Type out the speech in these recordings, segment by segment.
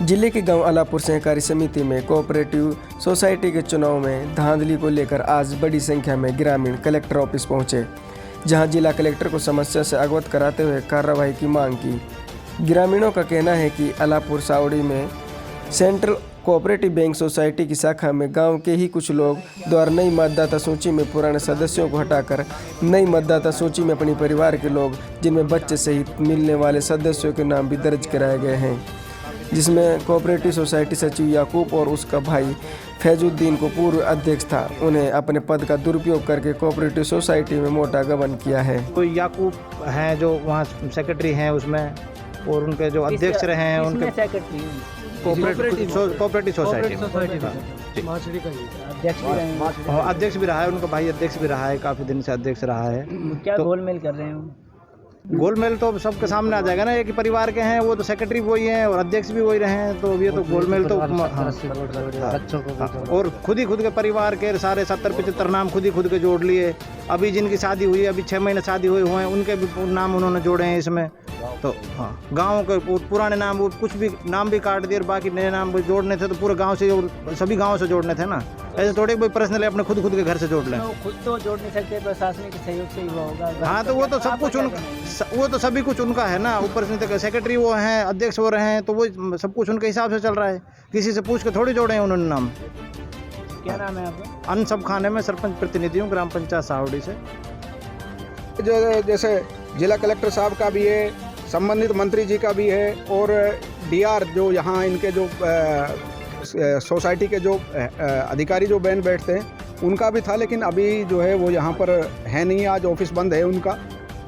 जिले के गांव अलापुर सहकारी समिति में कोऑपरेटिव सोसाइटी के चुनाव में धांधली को लेकर आज बड़ी संख्या में ग्रामीण कलेक्टर ऑफिस पहुंचे, जहां जिला कलेक्टर को समस्या से अवगत कराते हुए कार्रवाई की मांग की। ग्रामीणों का कहना है कि अलापुर सावड़ी में सेंट्रल कोऑपरेटिव बैंक सोसाइटी की शाखा में गांव के ही कुछ लोग द्वारा नई मतदाता सूची में पुराने सदस्यों को हटाकर नई मतदाता सूची में अपने परिवार के लोग, जिनमें बच्चे सहित मिलने वाले सदस्यों के नाम भी दर्ज कराए गए हैं, जिसमें कोऑपरेटिव सोसाइटी सचिव याकूब और उसका भाई फैजुद्दीन को पूर्व अध्यक्ष था। उन्हें अपने पद का दुरुपयोग करके कोऑपरेटिव सोसाइटी में मोटा गबन किया है। कोई याकूब हैं जो वहाँ सेक्रेटरी हैं उसमें, और उनके जो अध्यक्ष रहे हैं उनके कोऑपरेटिव सोसाइटी अध्यक्ष भी रहा है, उनका भाई अध्यक्ष भी रहा है, काफ़ी दिन से अध्यक्ष रहा है। क्या गोलमेल कर रहे हैं? गोलमेल तो सबके सामने आ जाएगा ना, एक ही परिवार के हैं, वो तो सेक्रेटरी वही हैं और अध्यक्ष भी वही रहे हैं, तो ये तो गोलमेल तो और खुद के परिवार के सारे 70-75 नाम खुद के जोड़ लिए। अभी जिनकी शादी हुई है, अभी 6 महीने शादी हुए हैं, उनके भी नाम उन्होंने जोड़े हैं इसमें। तो हाँ, गाँव के पुराने नाम वो कुछ भी नाम भी काट दिए और बाकी नए नाम भी जोड़ने थे, तो पूरे गाँव से सभी गाँव से जोड़ने थे ना। ऐसे थोड़े कोई पर्सनली अपने खुद के घर से जोड़ लें। खुद तो जोड़ नहीं सकते, प्रशासनिक सहयोग से ही होगा। हाँ, तो वो तो सब कुछ वो तो सभी कुछ उनका है ना। ऊपर से सेक्रेटरी वो हैं, अध्यक्ष वो रहे हैं, तो वो सब कुछ उनके हिसाब से चल रहा है। किसी से पूछ के थोड़ी जोड़े हैं उन्होंने नाम। क्या नाम है आपका? अनसब खाने में सरपंच प्रतिनिधि हूँ, ग्राम पंचायत सावड़ी से। जो जैसे जिला कलेक्टर साहब का भी है, संबंधित मंत्री जी का भी है, और डीआर जो यहाँ इनके जो सोसाइटी के जो अधिकारी जो बैठते हैं उनका भी था, लेकिन अभी जो है वो यहाँ पर है नहीं, आज ऑफिस बंद है उनका।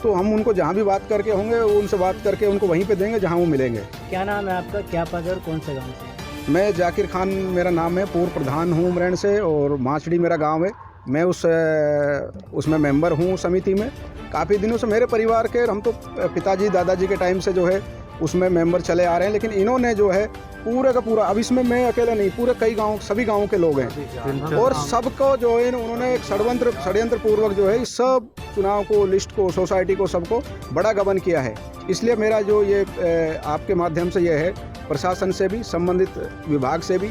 तो हम उनको जहाँ भी बात करके होंगे उनसे बात करके उनको वहीं पे देंगे जहाँ वो मिलेंगे। क्या नाम है आपका, क्या पद और कौन से गांव से? मैं जाकिर खान मेरा नाम है, पूर्व प्रधान हूँ उमरैण से, और माचड़ी मेरा गांव है। मैं उसमें मेंबर हूँ समिति में काफ़ी दिनों से। मेरे परिवार के, हम तो पिताजी दादाजी के टाइम से जो है उसमें मेंबर चले आ रहे हैं, लेकिन इन्होंने जो है पूरे का पूरा, अब इसमें मैं अकेला नहीं, पूरे कई गाँव, सभी गाँवों के लोग हैं, और सबको जो है उन्होंने एक षड्यंत्र पूर्वक जो है इस सब चुनाव को, लिस्ट को, सोसाइटी को, सबको बड़ा गबन किया है। इसलिए मेरा जो ये आपके माध्यम से ये है, प्रशासन से भी, संबंधित विभाग से भी,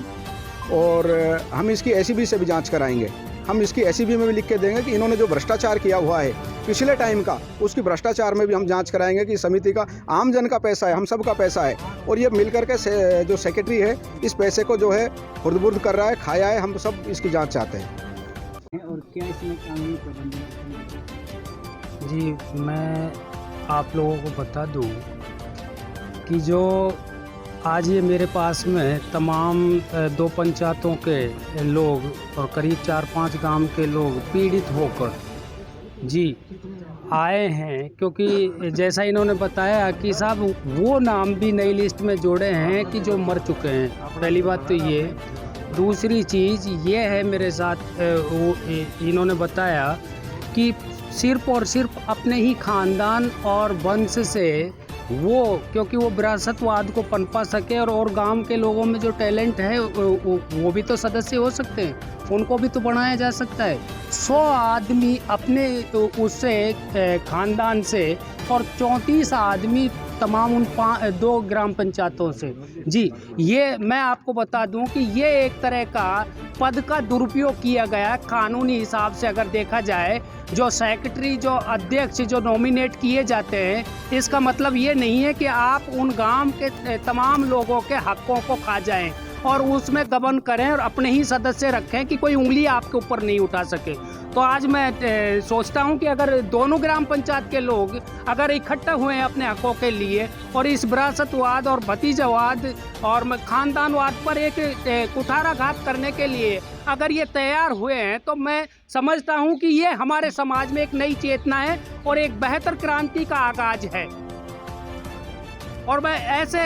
और हम इसकी एसीबी से भी जांच कराएंगे। हम इसकी एसीबी में भी लिख के देंगे कि इन्होंने जो भ्रष्टाचार किया हुआ है पिछले टाइम का, उसकी भ्रष्टाचार में भी हम जांच कराएंगे कि समिति का, आम जन का पैसा है, हम सब का पैसा है, और ये मिलकर के जो सेक्रेटरी है इस पैसे को जो है हुर्द-बुर्द कर रहा है, खाया है। हम सब इसकी जांच चाहते हैं। और क्या इसमें कानूनी प्रबंध? जी, मैं आप लोगों को बता दूं कि जो आज ये मेरे पास में तमाम 2 पंचायतों के लोग और करीब 4-5 गांव के लोग पीड़ित होकर जी आए हैं, क्योंकि जैसा इन्होंने बताया कि साहब वो नाम भी नई लिस्ट में जोड़े हैं कि जो मर चुके हैं। पहली बात तो ये। दूसरी चीज़ ये है मेरे साथ, इन्होंने बताया कि सिर्फ और सिर्फ अपने ही खानदान और वंश से वो, क्योंकि वो विरासतवाद को पनपा सके, और गांव के लोगों में जो टैलेंट है वो भी तो सदस्य हो सकते हैं, उनको भी तो बनाया जा सकता है। 100 आदमी अपने उससे खानदान से और 34 आदमी तमाम उन 2 ग्राम पंचायतों से। जी, ये मैं आपको बता दूं कि ये एक तरह का पद का दुरुपयोग किया गया कानूनी हिसाब से। अगर देखा जाए, जो सेक्रेटरी, जो अध्यक्ष जो नॉमिनेट किए जाते हैं, इसका मतलब ये नहीं है कि आप उन गांव के तमाम लोगों के हकों को खा जाएं और उसमें गबन करें और अपने ही सदस्य रखें कि कोई उंगली आपके ऊपर नहीं उठा सके। तो आज मैं सोचता हूं कि अगर दोनों ग्राम पंचायत के लोग अगर इकट्ठा हुए हैं अपने हकों के लिए, और इस विरासतवाद और भतीजावाद और खानदानवाद पर एक कुठाराघात करने के लिए अगर ये तैयार हुए हैं, तो मैं समझता हूं कि ये हमारे समाज में एक नई चेतना है और एक बेहतर क्रांति का आगाज है। और मैं ऐसे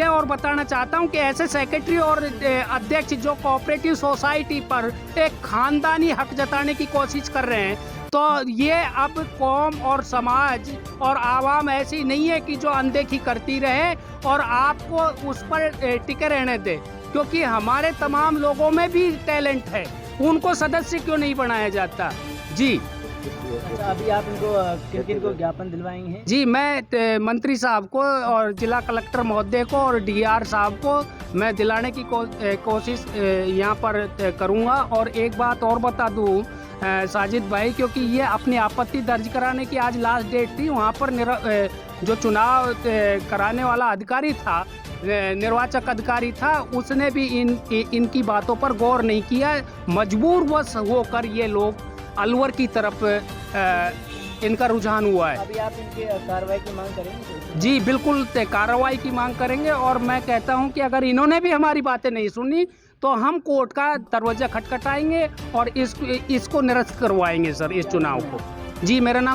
और बताना चाहता हूं कि ऐसे सेक्रेटरी और अध्यक्ष जो कोऑपरेटिव सोसाइटी पर एक खानदानी हक जताने की कोशिश कर रहे हैं, तो ये अब कौम और समाज और आवाम ऐसी नहीं है कि जो अनदेखी करती रहे और आपको उस पर टिके रहने दे, क्योंकि हमारे तमाम लोगों में भी टैलेंट है, उनको सदस्य क्यों नहीं बनाया जाता। जी। अच्छा, अभी आप इनको किन किन को ज्ञापन दिलवाएंगे? जी, मैं मंत्री साहब को और जिला कलेक्टर महोदय को और डीआर साहब को मैं दिलाने की कोशिश यहाँ पर करूँगा। और एक बात और बता दूँ साजिद भाई, क्योंकि ये अपनी आपत्ति दर्ज कराने की आज लास्ट डेट थी, वहाँ पर जो चुनाव कराने वाला अधिकारी था, निर्वाचक अधिकारी था, उसने भी इनकी बातों पर गौर नहीं किया। मजबूरवश होकर ये लोग अलवर की तरफ इनका रुझान हुआ है। अभी आप इनकी कार्रवाई की मांग करेंगे? जी बिल्कुल, कार्रवाई की मांग करेंगे। और मैं कहता हूं कि अगर इन्होंने भी हमारी बातें नहीं सुनी तो हम कोर्ट का दरवाजा खटखटाएंगे और इसको निरस्त करवाएंगे सर, इस चुनाव को। जी, मेरा नाम